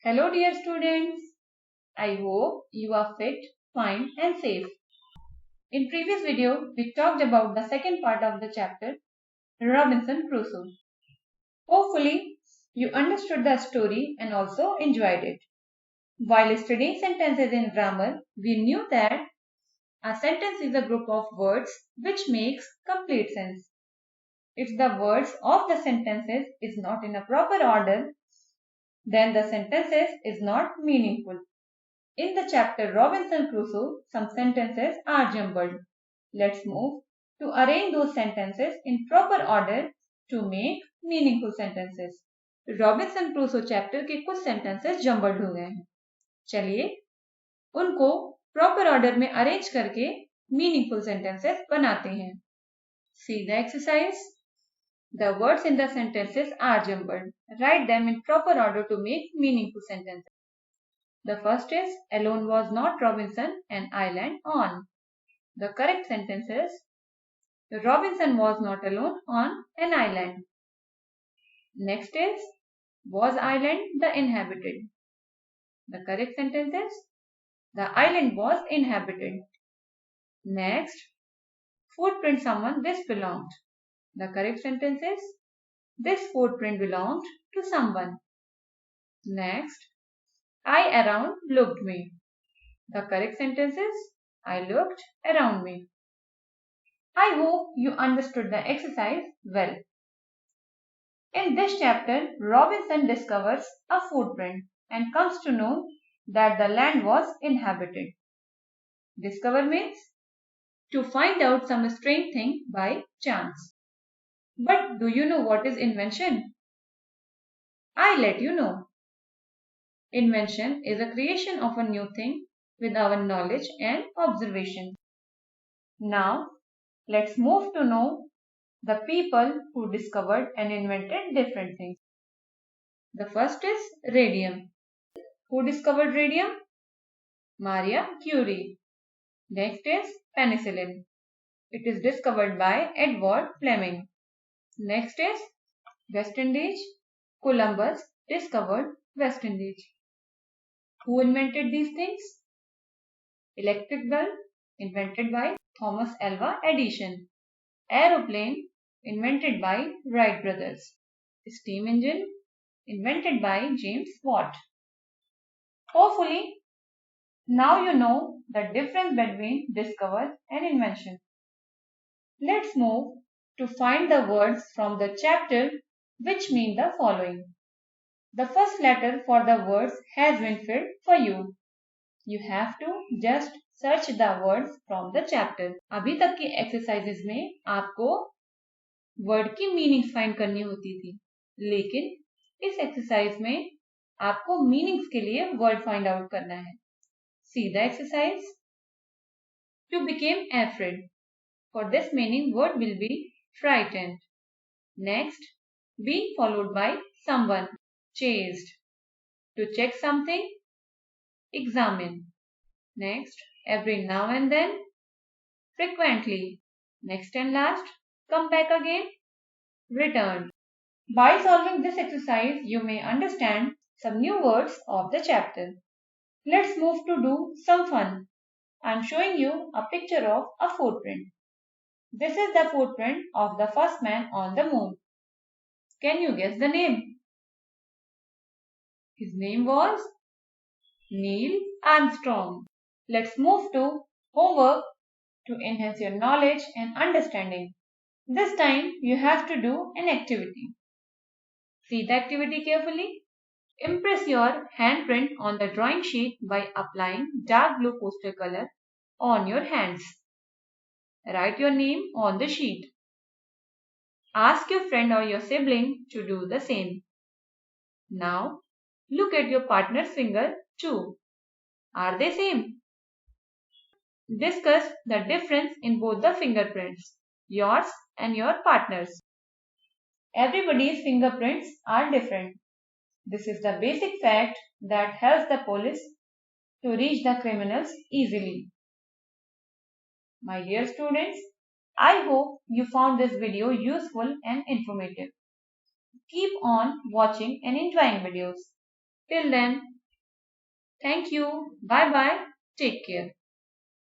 Hello dear students, I hope you are fit, fine and safe. In previous video, we talked about the second part of the chapter, Robinson Crusoe. Hopefully, you understood the story and also enjoyed it. While studying sentences in grammar, we knew that a sentence is a group of words which makes complete sense. If the words of the sentences is not in a proper order, then the sentences is not meaningful. In the chapter Robinson Crusoe, some sentences are jumbled. Let's move to arrange those sentences in proper order to make meaningful sentences. Robinson Crusoe chapter के कुछ sentences jumbled हो गए हैं. चलिए उनको proper order में arrange करके meaningful sentences बनाते हैं. See the exercise. The words in the sentences are jumbled. Write them in proper order to make meaningful sentences. The first is, alone was not Robinson an island on. The correct sentence is, Robinson was not alone on an island. Next is, was island the inhabited? The correct sentence is, the island was inhabited. Next, footprint someone this belonged. The correct sentence is, this footprint belonged to someone. Next, I around looked me. The correct sentence is, I looked around me. I hope you understood the exercise well. In this chapter, Robinson discovers a footprint and comes to know that the land was inhabited. Discover means to find out some strange thing by chance. But do you know what is invention? I let you know. Invention is a creation of a new thing with our knowledge and observation. Now, let's move to know the people who discovered and invented different things. The first is radium. Who discovered radium? Maria Curie. Next is penicillin. It is discovered by Edward Fleming. Next is West Indies. Columbus discovered West Indies. Who invented these things? Electric bulb invented by Thomas Alva Edison. Aeroplane invented by Wright brothers. Steam engine invented by James Watt. Hopefully, now you know the difference between discover and invention. Let's move to find the words from the chapter which mean the following. The first letter for the words has been filled for you. You have to just search the words from the chapter. अभी तक की exercises में आपको word की meanings find करनी होती थी, लेकिन इस एक्सरसाइज में आपको मीनिंग्स के लिए वर्ड फाइंड आउट करना है. See the exercise. To become afraid. For this meaning, word will be frightened. Next, be followed by someone. Chased. To check something, examine. Next, every now and then. Frequently. Next and last, come back again. Return. By solving this exercise, you may understand some new words of the chapter. Let's move to do some fun. I am showing you a picture of a footprint. This is the footprint of the first man on the moon. Can you guess the name? His name was Neil Armstrong. Let's move to homework to enhance your knowledge and understanding. This time you have to do an activity. See the activity carefully. Impress your handprint on the drawing sheet by applying dark blue poster color on your hands. Write your name on the sheet. Ask your friend or your sibling to do the same. Now, look at your partner's finger too. Are they same? Discuss the difference in both the fingerprints, yours and your partner's. Everybody's fingerprints are different. This is the basic fact that helps the police to reach the criminals easily. My dear students, I hope you found this video useful and informative. Keep on watching and enjoying videos. Till then, thank you. Bye bye. Take care.